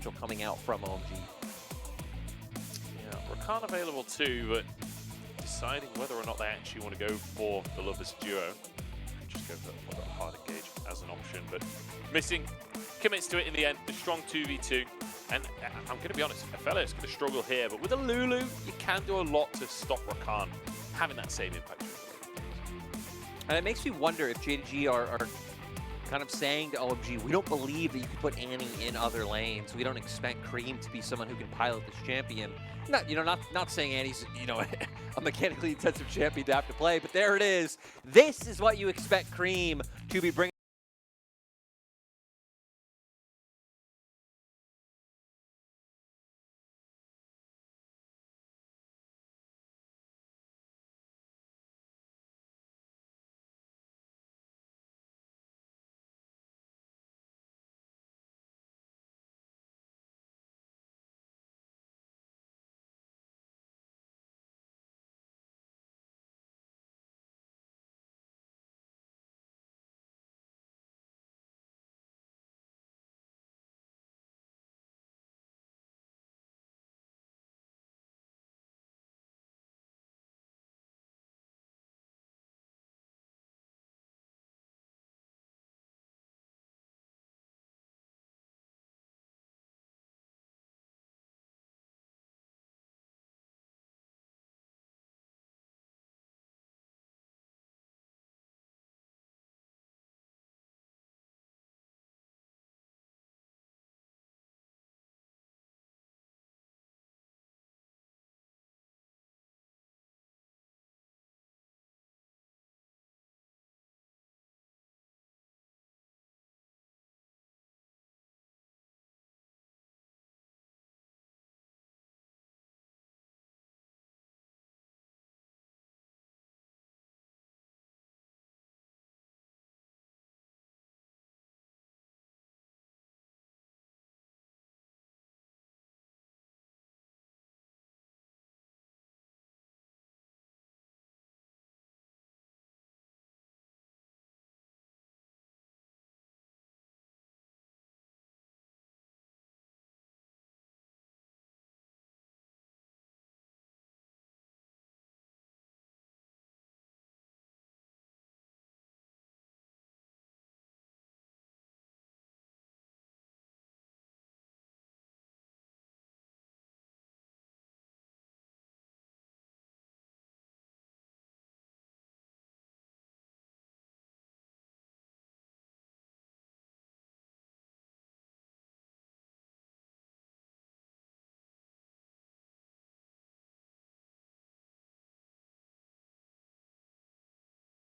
coming out from OMG. Yeah, Rakan available too, but deciding whether or not they actually want to go for the Lovers duo. Just go for that hard engage as an option, but missing commits to it in the end. The strong 2v2, and I'm going to be honest, Aphelios is going to struggle here, but with a Lulu, you can do a lot to stop Rakan having that same impact. And it makes me wonder if JDG are kind of saying to OMG, we don't believe that you can put Annie in other lanes. We don't expect Creme to be someone who can pilot this champion. Not saying Annie's, a mechanically intensive champion to have to play, but there it is. This is what you expect Creme to be bringing.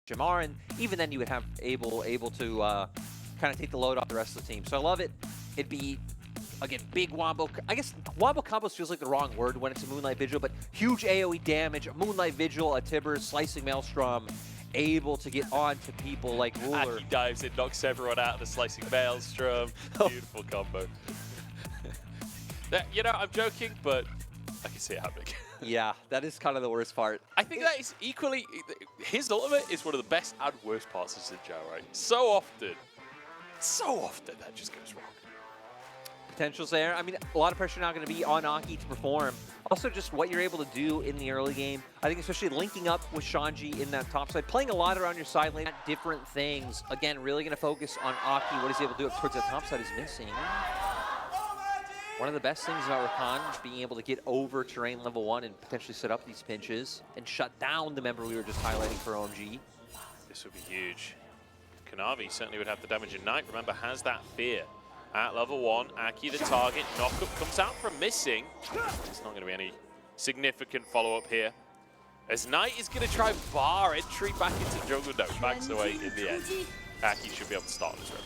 Jamar, and even then you would have able to kind of take the load off the rest of the team. So I love it. It'd be, again, big wombo. I guess wombo combos feels like the wrong word when it's a Moonlight Vigil, but huge AoE damage, a Moonlight Vigil, a Tibbers, Slicing Maelstrom, able to get on to people like Ruler. And he dives in, knocks everyone out of the Slicing Maelstrom. Beautiful combo. I'm joking, but I can see it happening. Yeah, that is kind of the worst part. I think that is equally, his ultimate is one of the best and worst parts of Xin Zhao, right? So often that just goes wrong. Potential's there. I mean, a lot of pressure now going to be on Aki to perform. Also, just what you're able to do in the early game. I think especially linking up with Shanji in that top side, playing a lot around your side lane, different things. Again, really going to focus on Aki. What he's able to do up towards that top side is missing. One of the best things about Rakan is being able to get over terrain level 1 and potentially set up these pinches and shut down the member we were just highlighting for OMG. This would be huge. Kanavi certainly would have the damage Ignite. Remember, has that fear. At level 1, Aki the target. Knockup comes out from missing. There's not going to be any significant follow-up here. As Knight is going to try bar entry back into jungle. No, backs away in the end. Aki should be able to start this record.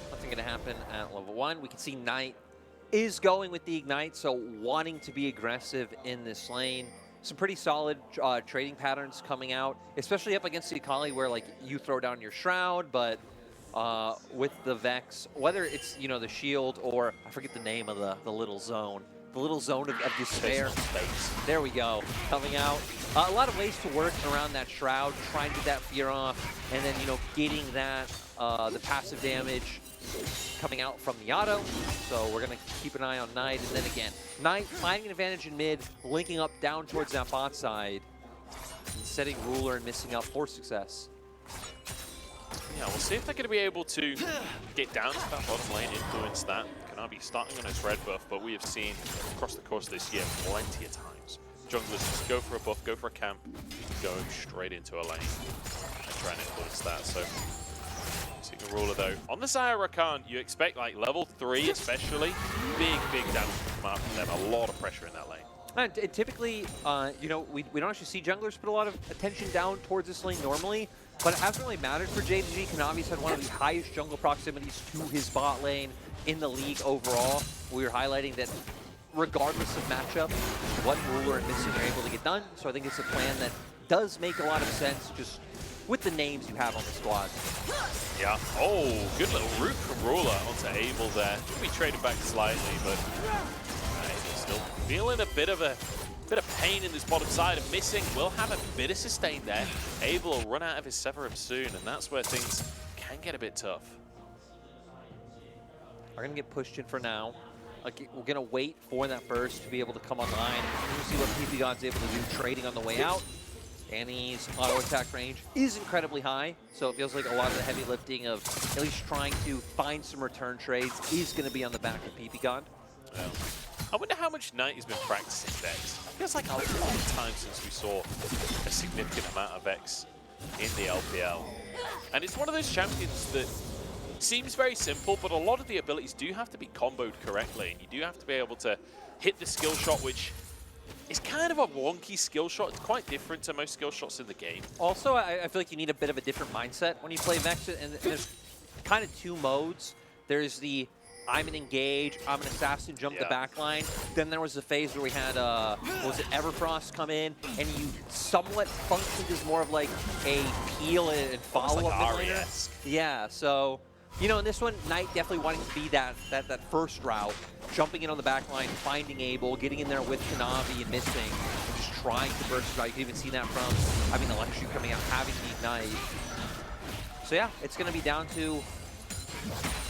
Nothing going to happen at level 1. We can see Knight is going with the Ignite, so wanting to be aggressive in this lane. Some pretty solid trading patterns coming out, especially up against the Akali where like you throw down your Shroud, but with the Vex, whether it's the shield or I forget the name of the little zone. The little zone of despair. There we go, coming out. A lot of ways to work around that Shroud, trying to get that fear off, and then getting that the passive damage. coming out from the auto. So we're going to keep an eye on Knight. And then again, Knight finding an advantage in mid, linking up down towards that bot side, and setting Ruler and missing up for success. Yeah, we'll see if they're going to be able to get down to that bottom lane, influence that. Kanavi starting on his red buff, but we have seen across the course of this year plenty of times junglers just go for a buff, go for a camp, go straight into a lane and try and influence that. So, seeing a Ruler though. On the Xayah Rakan, you expect like level 3 especially, big damage to come out from them, a lot of pressure in that lane. And typically, you know, we don't actually see junglers put a lot of attention down towards this lane normally, but it hasn't really mattered for JDG. Kanavi's had one of the highest jungle proximities to his bot lane in the league overall. We were highlighting that regardless of matchup, what Ruler and Missing are able to get done. So I think it's a plan that does make a lot of sense just with the names you have on the squad. Yeah. Oh, good little route from Ruler onto Abel there. Could be traded back slightly, but still feeling a bit of pain in this bottom side, and Missing will have a bit of sustain there. Abel will run out of his Severum soon, and that's where things can get a bit tough. Are going to get pushed in for now. We're going to wait for that burst to be able to come online. We'll see what EpicSkillshot's able to do trading on the way out. Danny's auto attack range is incredibly high, so it feels like a lot of the heavy lifting of at least trying to find some return trades is going to be on the back of EpicSkillshot. Yeah. I wonder how much Knight has been practicing Vex. It feels like a long time since we saw a significant amount of Vex in the LPL. And it's one of those champions that seems very simple, but a lot of the abilities do have to be comboed correctly, and you do have to be able to hit the skill shot, which is kind of a wonky skill shot. It's quite different to most skill shots in the game. Also, I feel like you need a bit of a different mindset when you play Vex, and there's kind of two modes. There's the I'm an engage, I'm an assassin, jump the backline. Then there was a phase where we had, what was it, Everfrost come in, and you somewhat functioned as more of like a peel and follow-up. Like yeah, so, you know, in this one, Knight definitely wanting to be that first route, jumping in on the backline, finding Abel, getting in there with Kanavi and Missing, and just trying to burst it out. You can even see that from having the Electro coming out, having the Ignite. So yeah, it's going to be down to,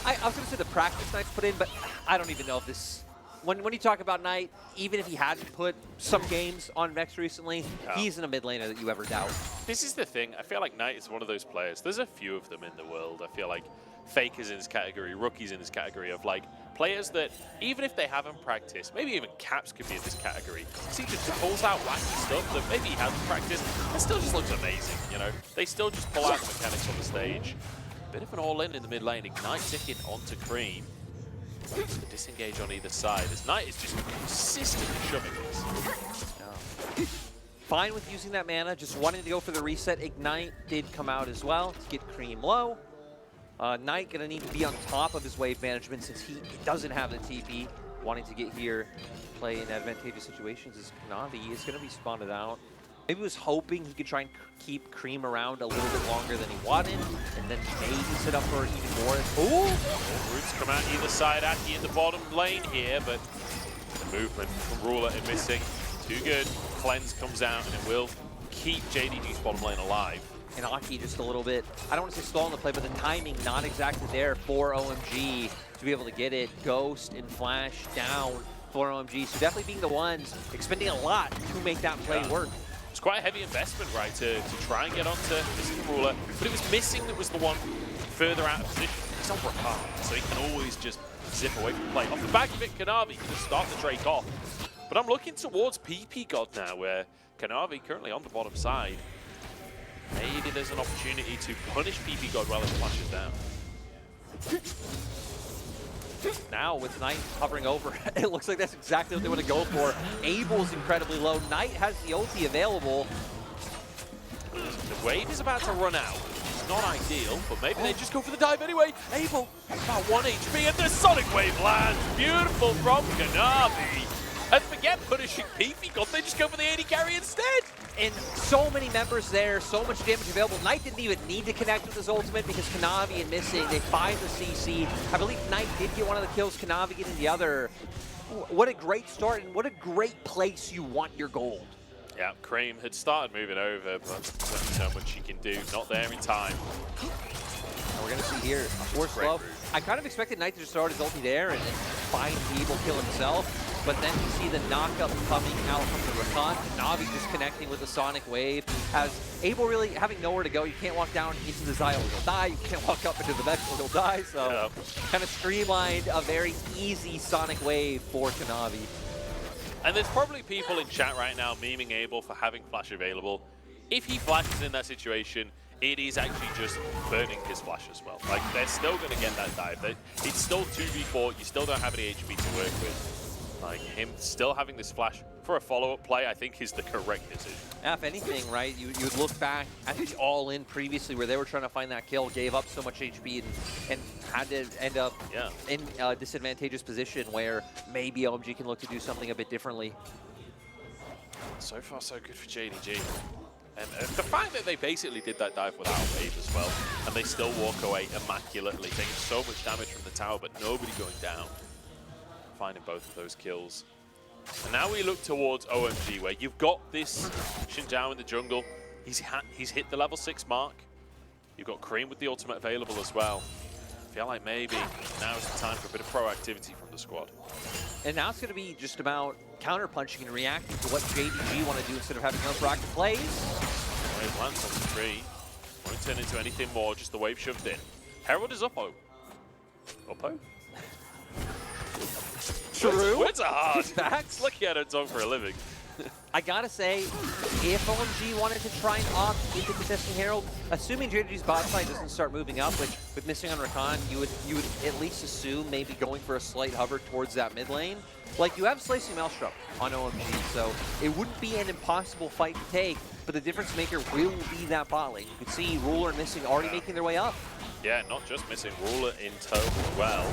I was going to say the practice Knight's put in, but I don't even know if this, when you talk about Knight, even if he hadn't put some games on Vex recently, he's in a mid laner that you ever doubt. This is the thing, I feel like Knight is one of those players, there's a few of them in the world, I feel like Fakers in this category, Rookies in this category of like players that even if they haven't practiced, maybe even Caps could be in this category, he just pulls out wacky stuff that maybe he hasn't practiced, it still just looks amazing, you know? They still just pull out the mechanics on the stage. Bit of an all-in in the mid lane, Ignite ticking onto Creme. The disengage on either side, as Knight is just consistently shoving this. Fine with using that mana, just wanting to go for the reset. Ignite did come out as well to get Creme low. Knight gonna need to be on top of his wave management since he doesn't have the TP. Wanting to get here, play in advantageous situations as Kanavi is gonna be spotted out. Maybe was hoping he could try and keep Creme around a little bit longer than he wanted, and then maybe set up for even more. Ooh! Roots come out either side, Aki in the bottom lane here, but the movement from Ruler and Missing, too good. Cleanse comes out, and it will keep JDG's bottom lane alive. And Aki just a little bit, I don't want to say stall in the play, but the timing not exactly there for OMG to be able to get it. Ghost and Flash down for OMG, so definitely being the ones expending a lot to make that play work. It's quite a heavy investment, right, to try and get onto Missing Ruler, but it was Missing that was the one further out of position. He's on Rakan, so he can always just zip away from play. Off the back of it, Kanavi can just start the Drake off. But I'm looking towards EpicSkillshot now, where Kanavi currently on the bottom side. Maybe there's an opportunity to punish EpicSkillshot while it flashes down. Now with Knight hovering over, it looks like that's exactly what they want to go for. Abel's incredibly low. Knight has the ulti available. The wave is about to run out. It's not ideal, but maybe they just go for the dive anyway. Abel, about 1 HP, and the Sonic Wave lands. Beautiful from Kanavi. And forget punishing EpicSkillshot, they just go for the AD carry instead. And so many members there, so much damage available. Knight didn't even need to connect with his ultimate because Kanavi and Missing, they find the CC. I believe Knight did get one of the kills, Kanavi getting the other. What a great start, and what a great place you want your gold. Yeah, Creme had started moving over, but there's not much she can do. Not there in time. And we're going to see here a forced love I kind of expected Knight to just start his ulti there and find the able kill himself, but then you see the knockup coming out from the Rakan. Kanavi just connecting with the Sonic Wave. As Abel really having nowhere to go, you can't walk down into the Xayah or he'll die, you can't walk up into the Vex or he'll die, so kind of streamlined a very easy Sonic Wave for Kanavi. And there's probably people in chat right now memeing Abel for having flash available. If he flashes in that situation, it is actually just burning his flash as well. Like, they're still going to get that dive. It's still 2v4. You still don't have any HP to work with. Like, him still having this flash for a follow-up play, I think, is the correct decision. Yeah, if anything, right, you would look back at the all-in previously where they were trying to find that kill, gave up so much HP and had to end up in a disadvantageous position where maybe OMG can look to do something a bit differently. So far, so good for JDG. And the fact that they basically did that dive without wave as well, and they still walk away immaculately, taking so much damage from the tower, but nobody going down, finding both of those kills. And now we look towards OMG, where you've got this Xin Zhao in the jungle. He's hit the level 6 mark. You've got Creme with the ultimate available as well. I feel like maybe now is the time for a bit of proactivity from the squad. And now it's going to be just about counter-punching and reacting to what JDG want to do instead of having unproactive plays. Wave lands on the tree. Won't turn into anything more, just the wave shoved in. Herald is Uppo. Uppo? True. Words are hard. Facts. Lucky I don't talk for a living. I gotta say, if OMG wanted to try and opt into contesting Herald, assuming JDG's bot side doesn't start moving up, which with missing on Rakan, you would at least assume maybe going for a slight hover towards that mid lane. Like, you have Slicing Maelstrom on OMG, so it wouldn't be an impossible fight to take, but the difference maker will be that bot lane. You can see Ruler and Missing already making their way up. Yeah, not just Missing, Ruler in tow as well.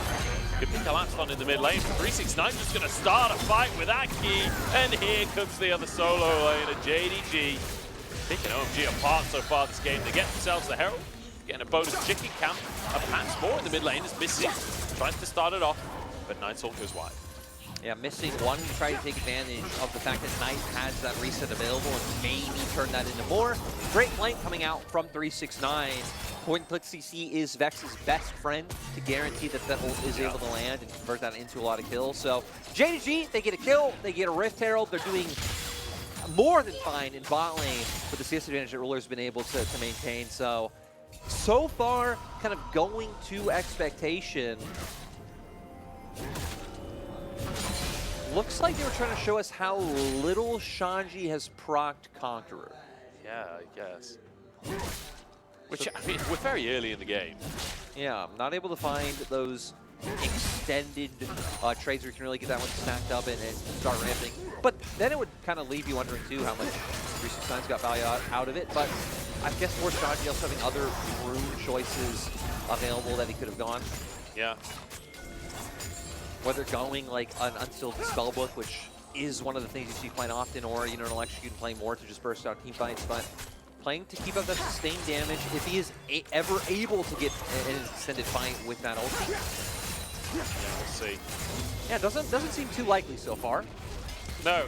Could be collapsed on in the mid lane. 369 just going to start a fight with Aki, and here comes the other solo lane of JDG. Picking OMG apart so far this game. They get themselves the Herald, getting a bonus chicken camp. Perhaps more in the mid lane is Missing. Tries to start it off, but Knight's ult goes wide. Yeah, Missing one to try to take advantage of the fact that Knight has that reset available and maybe turn that into more. Great flank coming out from 369. Point-and-click CC is Vex's best friend to guarantee that that ult is able to land and convert that into a lot of kills. So JDG, they get a kill, they get a Rift Herald. They're doing more than fine in bot lane with the CS advantage that Ruler's been able to maintain. So far, kind of going to expectation. Looks like they were trying to show us how little Shanji has procced Conqueror. Yeah, I guess. Which, I mean, we're very early in the game. Yeah, I'm not able to find those extended trades where you can really get that one snacked up and start ramping. But then it would kind of leave you wondering, too, how much 369's got value out of it. But I guess more Shanji also having other rune choices available that he could have gone. Yeah. Whether going like an Unsealed Spellbook, which is one of the things you see quite often, or, you know, an Electrocute and play more to just burst out team fights, but playing to keep up that sustained damage if he is ever able to get an extended fight with that ulti. Yeah, we'll see. Yeah, doesn't seem too likely so far. No,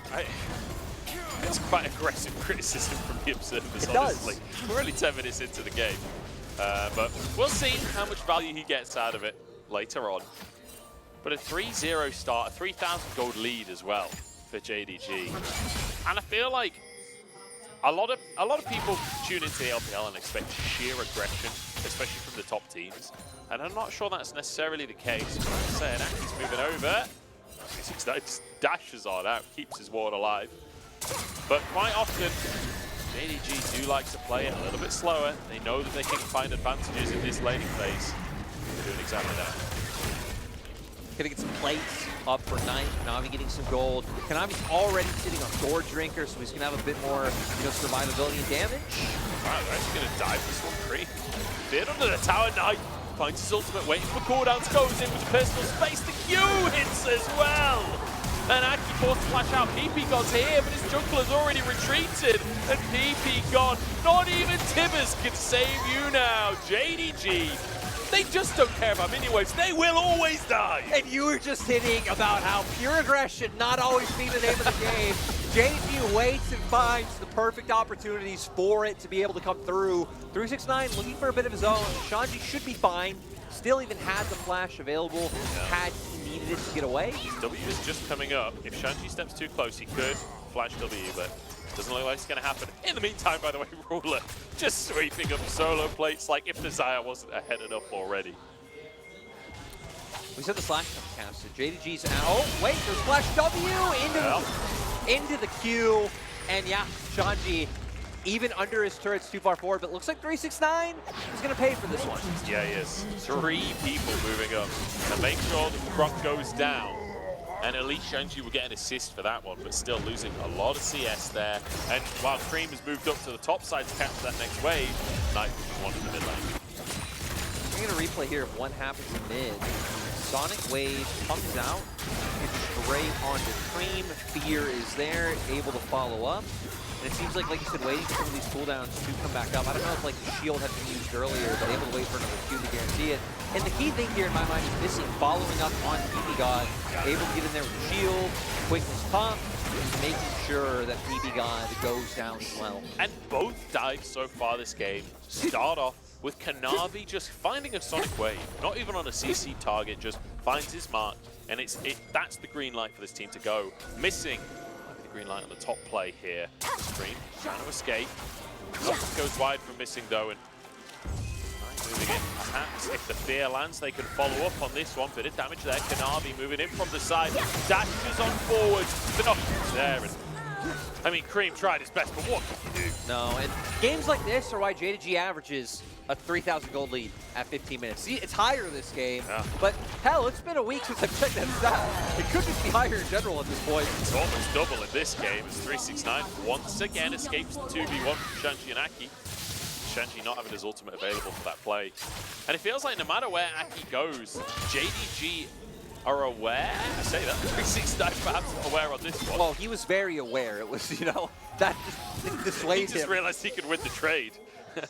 it's quite aggressive criticism from the observers, it honestly. Does. We're only 10 minutes into the game. But we'll see how much value he gets out of it later on. But a 3-0 start, a 3,000 gold lead as well for JDG. And I feel like a lot of people tune into the LPL and expect sheer aggression, especially from the top teams. And I'm not sure that's necessarily the case. Like I said, Aki's moving over. 369 just dashes on out, keeps his ward alive. But quite often, JDG do like to play it a little bit slower. They know that they can find advantages in this laning phase. They're doing exactly that. Gonna get some plates up for Knight. Kanavi getting some gold. Kanavi's already sitting on Sword Drinker, so he's gonna have a bit more, you know, survivability and damage. Wow, they're actually gonna dive this one free. Bit under the tower, Knight finds his ultimate, waiting for cooldowns, goes in with the personal space. The Q hits as well. And Aki forced to flash out. PP God's here, but his jungler's already retreated. And PP God, not even Tibbers can save you now. JDG. They just don't care about minion waves. They will always die. And you were just hitting about how pure aggression not always be the name of the game. JDG waits and finds the perfect opportunities for it to be able to come through. 369 looking for a bit of his own. Shanji should be fine. still even had the flash available had he needed it to get away. His W is just coming up. If Shanji steps too close, he could flash W, but doesn't look like it's going to happen. In the meantime, by the way, Ruler just sweeping up solo plates like if the Xayah wasn't ahead enough already. We said the slash casted. JDG's out. Oh, wait, there's flash W into the Q. And yeah, Shanji, even under his turrets too far forward, but looks like 369 is going to pay for this one. Yeah, he is. 3 people moving up to make sure that the Croc goes down. And at least Shanji will get an assist for that one, but still losing a lot of CS there. And while Creme has moved up to the top side to capture that next wave, Knight one in the mid lane. We're going to replay here if one happens in mid. Sonic Wave comes out, it's straight onto Creme. Fear is there, able to follow up. And it seems like you said, waiting for some of these cooldowns to come back up. I don't know if like the shield had been used earlier, but able to wait for another Q to guarantee it. And the key thing here in my mind is missing, following up on PB God, able to get in there with the shield, quickness pump, and making sure that PB God goes down as well. And both dives so far this game start off with Kanavi just finding a Sonic Wave, not even on a CC target, just finds his mark, and that's the green light for this team to go. Missing the green light on the top play here. Scream trying to escape. Nothing goes wide from missing though, and moving in. Perhaps if the fear lands, they can follow up on this one. Bit of damage there. Kanavi moving in from the side, dashes on forward. The knock there, and I mean, Creme tried his best, but what can you do? No, and games like this are why JDG averages a 3,000 gold lead at 15 minutes. See, it's higher this game, but hell, it's been a week since I've checked that stat. It could just be higher in general at this point. It's almost double in this game as 369 once again escapes the 2v1 from Shanji and Aki. Shanji not having his ultimate available for that play. And it feels like no matter where Aki goes, JDG are aware. I say that. 369 perhaps aware on this one. Well, he was very aware. It was, you know, that just dissuaded him. He just realized he could win the trade.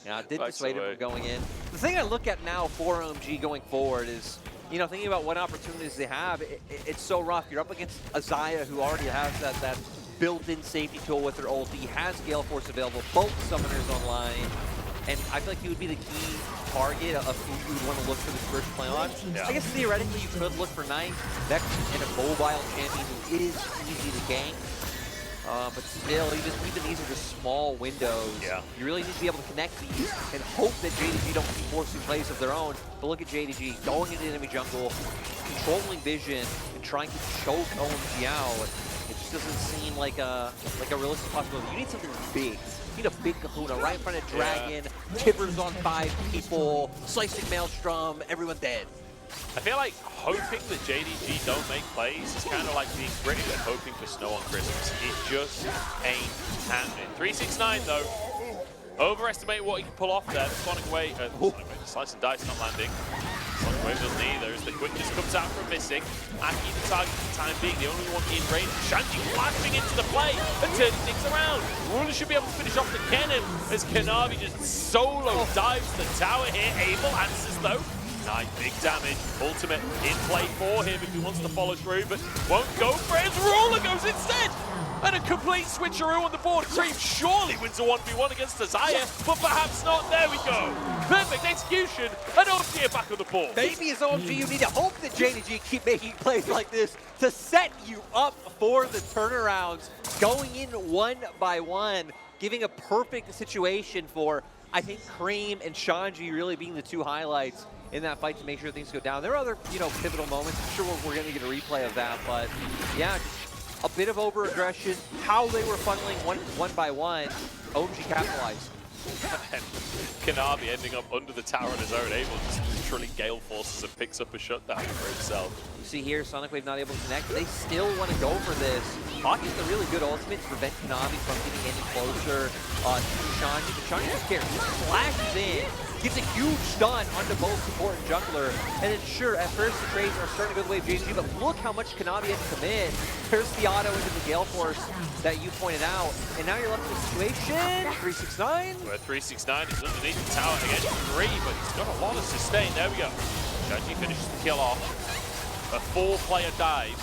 Yeah, it did dissuade him from going in. The thing I look at now for OMG going forward is, you know, thinking about what opportunities they have, it's so rough. You're up against a Xayah who already has that built-in safety tool with her ulti. He has Gale Force available, both summoners online. And I feel like he would be the key target of who you would want to look for this first play on. Yeah. I guess theoretically you could look for Knight, Vex, and a mobile champion who is easy to gank. But still, even these are just small windows. Yeah. You really need to be able to connect these and hope that JDG don't keep forcing plays of their own. But look at JDG going into enemy jungle, controlling vision, and trying to choke OMG out. It just doesn't seem like a realistic possibility. You need something big. You need a big kahuna right in front of Dragon, Tibbers on 5 people, slicing Maelstrom, everyone dead. I feel like hoping that JDG don't make plays is kind of like being British and hoping for snow on Christmas. It just ain't happening. 369 though, overestimate what he can pull off there. The Sonic Wave, slice and dice not landing. Sonic Wave doesn't either as the quickness comes out from missing. Aki the target for the time being, the only one in range. Shanji flashing into the play and turning things around. Ruler should be able to finish off the Kennen as Kanavi just solo dives the tower here. Abel answers though. Knight, big damage, ultimate in play for him if he wants to follow through, but won't go for it. Ruler goes instead! And a complete switcheroo on the board. Creme surely wins a 1v1 against the Xayah, but perhaps not. There we go. Perfect execution, and OMG are back on the board. Maybe as OMG, you need to hope that JDG keep making plays like this to set you up for the turnarounds, going in one by one, giving a perfect situation for, I think, Creme and Shanji really being the two highlights in that fight to make sure things go down. There are other, you know, pivotal moments. I'm sure we're going to get a replay of that, but yeah, just a bit of over-aggression. How they were funneling one by one, OMG capitalized. And Kanavi ending up under the tower on his own, able to just literally Gale Forces and picks up a shutdown for himself. You see here, Sonic Wave not able to connect. They still want to go for this. Hawk is a really good ultimate to prevent Kanavi from getting any closer to Shanji. But Shanji just cares. He splashes in, gets a huge stun onto both support and jungler. And then sure, at first the trades are starting to go the way of JDG, but look how much Kanavi has to commit. There's the auto into the Gale Force that you pointed out. And now you're left in a situation, 369. Where 369 is underneath the tower against 3, but he's got a lot of sustain. There we go. Shanji finishes the kill off. A 4-player dive.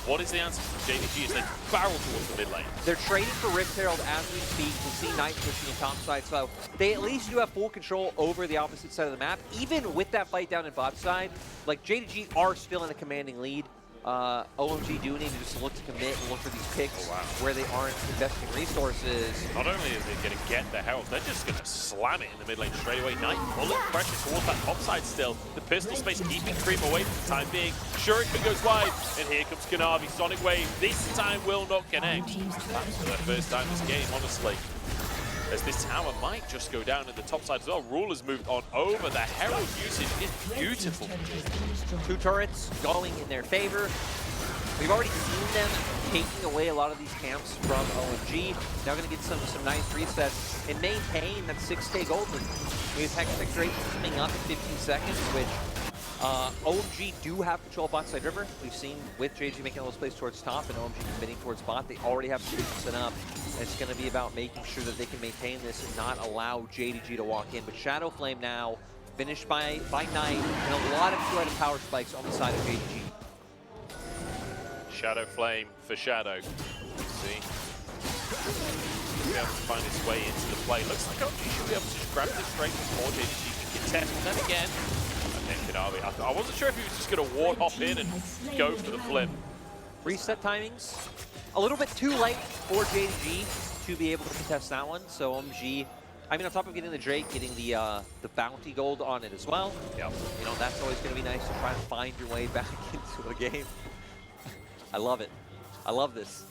What is the answer from JDG as they barrel towards the mid lane? They're trading for Rift Herald as we speak. We'll see Knight pushing the top side, so they at least do have full control over the opposite side of the map. Even with that fight down in bot side, like JDG are still in a commanding lead. OMG do need to just look to commit and look for these picks where they aren't investing resources. Not only are they going to get the health, they're just going to slam it in the mid lane straight away. Knight pulling pressure towards that top side still. The pistol space keeping Creme away for the time being. Shuriken goes wide, and here comes Kanavi. Sonic Wave this time will not connect. That's for the first time this game, honestly. As this tower might just go down at the top side as well. Ruler's moved on over. The Herald usage is beautiful. 2 turrets going in their favor. We've already seen them taking away a lot of these camps from OMG. Now going to get some nice resets and maintain that 6K gold lead. We have Hex rate coming up in 15 seconds, which OMG do have control of bot side river. We've seen with JDG making those plays towards top and OMG committing towards bot. They already have solutions set up. It's going to be about making sure that they can maintain this and not allow JDG to walk in. But Shadow Flame now finished by Knight, and a lot of 2-item power spikes on the side of JDG. Shadow Flame for Shadow. See? Should be able to find his way into the play. Looks like OMG should be able to just grab this straight before JDG can contest. But then again, I think Kanavi, I wasn't sure if he was just going to ward hop in and go for the flip. Reset timings. A little bit too late for JDG to be able to contest that one. So OMG, I mean, on top of getting the Drake, getting the bounty gold on it as well. Yeah. You know, that's always going to be nice to try and find your way back into a game. I love it. I love this.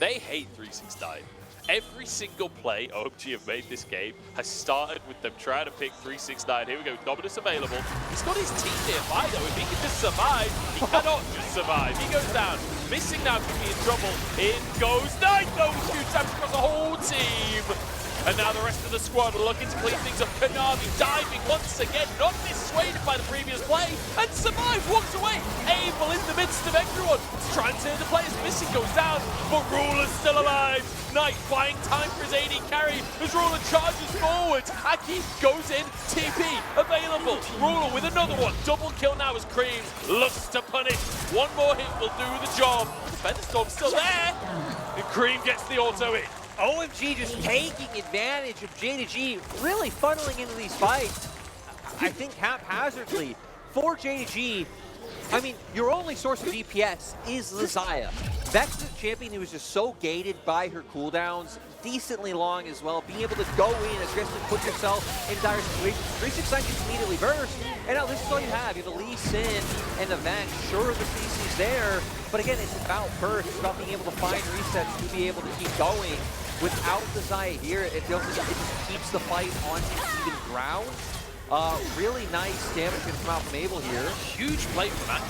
They hate 369. Every single play OMG have made this game has started with them trying to pick 369. Here we go, Dominus available. He's got his team nearby though. If he can just survive, he cannot just survive. He goes down. Missing now could be in trouble. In goes Knight though, with 2 taps across the whole team. And now the rest of the squad are looking to clean things up. Kanavi diving once again, not dissuaded by the previous play, and survives, walks away. Able in the midst of everyone to try and turn the players. Missing goes down, but Ruler's still alive. Knight buying time for his AD carry as Ruler charges forward. Aki goes in, TP available. Ruler with another one. Double kill now as Creme looks to punish. One more hit will do the job. The Featherstorm's still there, and Creme gets the auto hit. OMG just taking advantage of JDG, really funneling into these fights. I think haphazardly for JDG. I mean, your only source of DPS is Xayah. Vex is a champion who is just so gated by her cooldowns, decently long as well. Being able to go in, aggressively put yourself in dire situations. 369 gets immediately burst, and now this is all you have. You have the Lee Sin and the Vex. Sure, the CC's there, but again, it's about burst. It's about being able to find resets to be able to keep going. Without the Xayah here, it feels like it just keeps the fight on even ground. Really nice damage from out from Abel here. Huge play from that.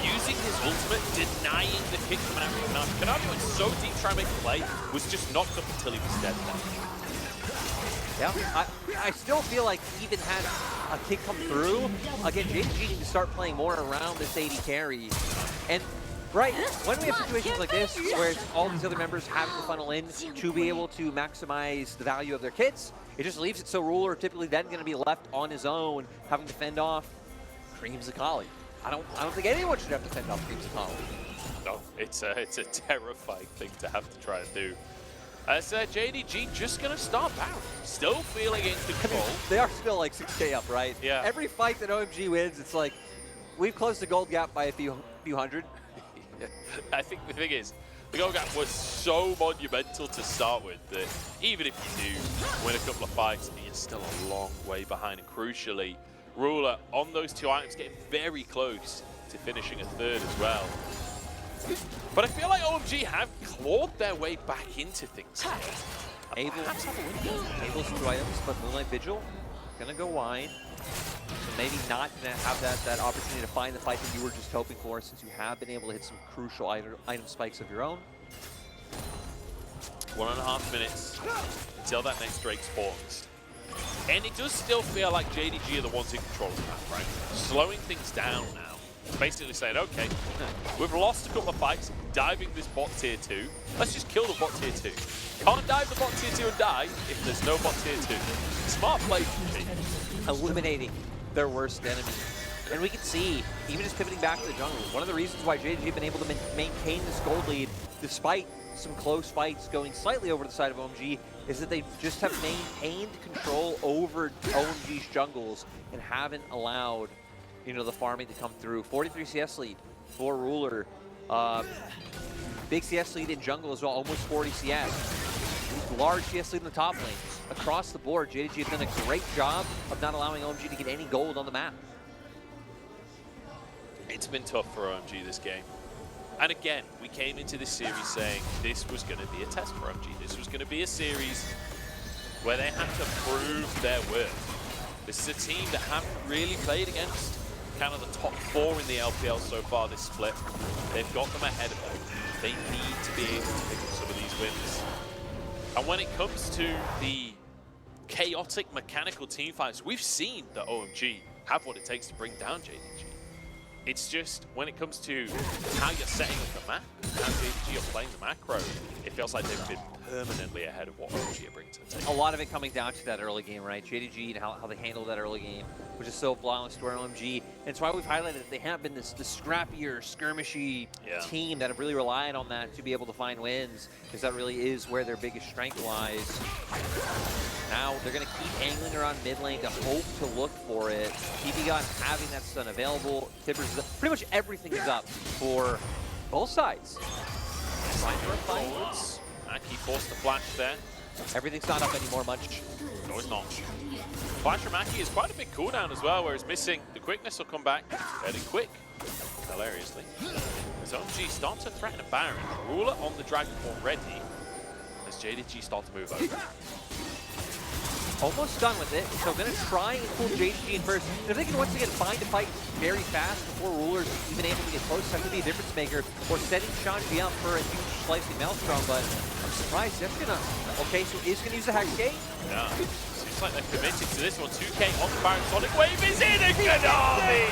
Using his ultimate, denying the kick from out from Kanavi. Kanavi went so deep trying to make the play, was just knocked up until he was dead now. Yeah, I still feel like even had a kick come through, again, JDG needs to start playing more around this AD carry. And right, when we have situations like this, where it's all these other members having to funnel in to be able to maximize the value of their kits, it just leaves it so Ruler typically then going to be left on his own, having to fend off Creme's Akali. I don't think anyone should have to fend off Creme's Akali. No, it's a terrifying thing to have to try and do. As JDG just going to start back. Still feeling in control. I mean, they are still like 6K up, right? Yeah. Every fight that OMG wins, it's like, we've closed the gold gap by a few hundred. I think the thing is, the goal gap was so monumental to start with that even if you do win a couple of fights, you're still a long way behind. And crucially, Ruler on those 2 items getting very close to finishing a 3rd as well. But I feel like OMG have clawed their way back into things. Abel's 2 items, but Moonlight Vigil gonna go wide. So maybe not going to have that opportunity to find the fight that you were just hoping for, since you have been able to hit some crucial item spikes of your own. 1.5 minutes until that next Drake spawns. And it does still feel like JDG are the ones in control of the map, right? Slowing things down now. Basically saying, okay, we've lost a couple of fights, diving this bot tier 2. Let's just kill the bot tier 2. Can't dive the bot tier 2 and die if there's no bot tier 2. Smart play from me. Eliminating their worst enemy. And we can see, even just pivoting back to the jungle, one of the reasons why JDG have been able to maintain this gold lead, despite some close fights going slightly over the side of OMG, is that they just have maintained control over OMG's jungles and haven't allowed, you know, the farming to come through. 43 CS lead for Ruler. Big CS lead in jungle as well, almost 40 CS. Large CS lead in the top lane. Across the board, JDG have done a great job of not allowing OMG to get any gold on the map. It's been tough for OMG this game. And again, we came into this series saying this was going to be a test for OMG. This was going to be a series where they had to prove their worth. This is a team that haven't really played against kind of the top 4 in the LPL so far this split. They've got them ahead of them. They need to be able to pick up some of these wins. And when it comes to the chaotic mechanical team fights, we've seen that OMG have what it takes to bring down JDG. It's just when it comes to how you're setting up the map, how JDG are playing the macro, it feels like they've been permanently ahead of what OMG are bringing to the table. A lot of it coming down to that early game, right? JDG and how they handled that early game, which is so flawless to our OMG. And it's why we've highlighted that they have been this scrappier, skirmishy team that have really relied on that to be able to find wins, because that really is where their biggest strength lies. Now they're going to keep angling around mid lane to hope to look for it. EpicSkillshot having that stun available. Tibbers is up. Pretty much everything is up for both sides. Trying for a fight. Aki forced the flash there. Everything's not up anymore much. No, it's not. Flash from Aki is quite a big cooldown as well, where it's missing. The quickness will come back fairly quick, hilariously. As OMG start to threaten a Baron. Ruler on the Dragon already, as JDG start to move over. Almost done with it, so going to try and pull JDG in first. And if they can once again find a fight very fast before Ruler's even able to get close, that could be a difference maker, or setting Shanji up for a huge slicing maelstrom, but I'm surprised that's going to... Okay, so is going to use the Hex Gate? Yeah, seems like they're committed to this one. 2K on the Baron, Sonic Wave is in, and Kanavi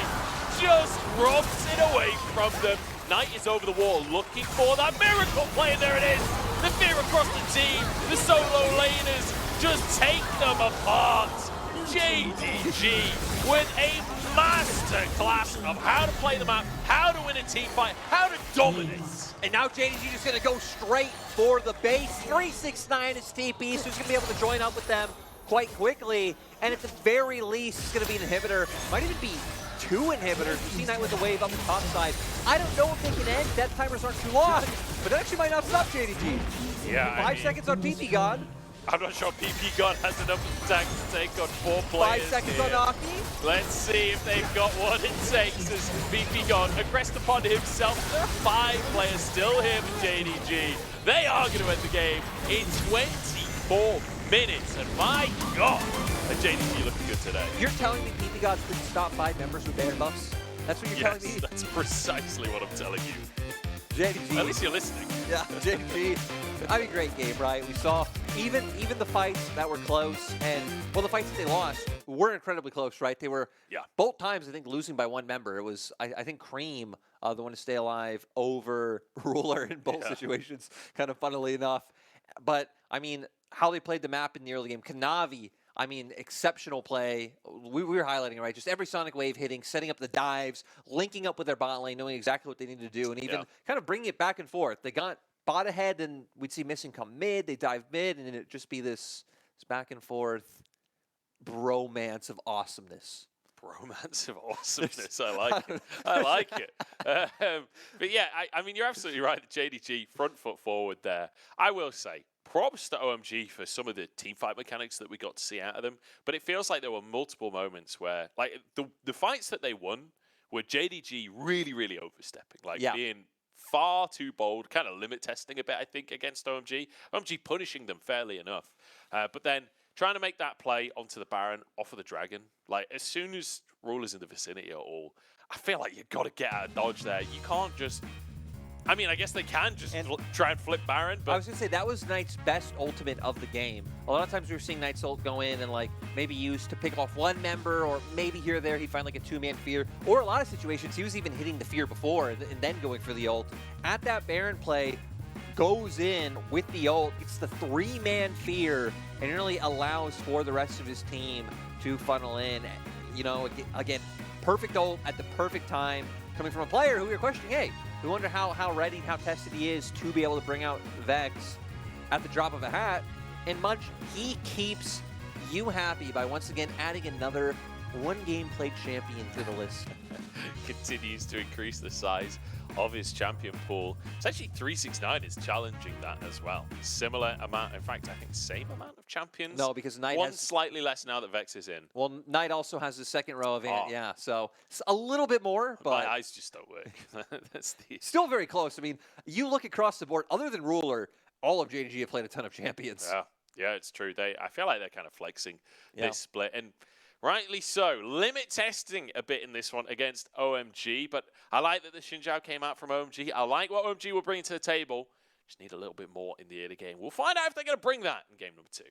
just robs it away from them. Knight is over the wall looking for that miracle play, and there it is! The fear across the team, the solo laners just take them apart. JDG with a masterclass of how to play the map, how to win a team fight, how to dominate. And now JDG is going to go straight for the base. 369 is TP, so he's going to be able to join up with them quite quickly. And at the very least, it's going to be an inhibitor. Might even be 2 inhibitors. We see Knight with the wave up the top side. I don't know if they can end. Death timers aren't too long, but that actually might not stop JDG. Yeah, 5 seconds on EpicSkillshot. I'm not sure EpicSkillshot has enough attack to take on 4 players 5 seconds here. on Aki. Let's see if they've got what it takes as EpicSkillshot aggressed upon himself. There are 5 players still here for JDG. They are going to end the game in 24 minutes. And my God, JDG looking good today. You're telling me EpicSkillshot couldn't stop 5 members with Baron buffs? That's what you're telling me? That's precisely what I'm telling you. JDG. At least you're listening. Yeah, JDG. I mean, great game, right? We saw even the fights that were close, and well, the fights that they lost were incredibly close, right? They were both times, I think, losing by 1 member. It was, I think, Creme, the one to stay alive over Ruler in both situations, kind of funnily enough. But I mean, how they played the map in the early game, Kanavi. I mean, exceptional play. We were highlighting it, right? Just every Sonic Wave hitting, setting up the dives, linking up with their bot lane, knowing exactly what they need to do, and even kind of bringing it back and forth. They got bot ahead, and we'd see Missing come mid. They dive mid, and it'd just be this back and forth bromance of awesomeness. Bromance of awesomeness. I like it. I like it. But yeah, I mean, you're absolutely right. The JDG front foot forward there. I will say, props to OMG for some of the teamfight mechanics that we got to see out of them. But it feels like there were multiple moments where, like, the fights that they won were JDG really, really overstepping. Like, being far too bold, kind of limit testing a bit, I think, against OMG. OMG punishing them fairly enough. But then trying to make that play onto the Baron, off of the Dragon. Like, as soon as Ruler's in the vicinity at all, I feel like you've got to get out of dodge there. You can't just... I mean, I guess they can just try and flip Baron, but... I was going to say, that was Knight's best ultimate of the game. A lot of times we were seeing Knight's ult go in and, like, maybe use to pick off 1 member, or maybe here or there he'd find, like, a 2-man fear. Or a lot of situations, he was even hitting the fear before and then going for the ult. At that Baron play, goes in with the ult, it's the 3-man fear, and it really allows for the rest of his team to funnel in. You know, again, perfect ult at the perfect time, coming from a player who you're questioning, hey, we wonder how ready and how tested he is to be able to bring out Vex at the drop of a hat. And Munch, he keeps you happy by once again adding another one-game played champion to the list. Continues to increase the size of his champion pool. It's actually 369 is challenging that as well. Similar amount, in fact, I think same amount of champions. No, because Knight One has slightly less now that Vex is in. Well, Knight also has the second row of Ant, yeah. So it's a little bit more, but my eyes just don't work. That's the still very close. I mean, you look across the board, other than Ruler, all of JDG have played a ton of champions. Yeah, it's true. I feel like they're kind of flexing this split, and rightly so. Limit testing a bit in this one against OMG, but I like that the Xin Zhao came out from OMG. I like what OMG will bring to the table. Just need a little bit more in the early game. We'll find out if they're going to bring that in game number 2.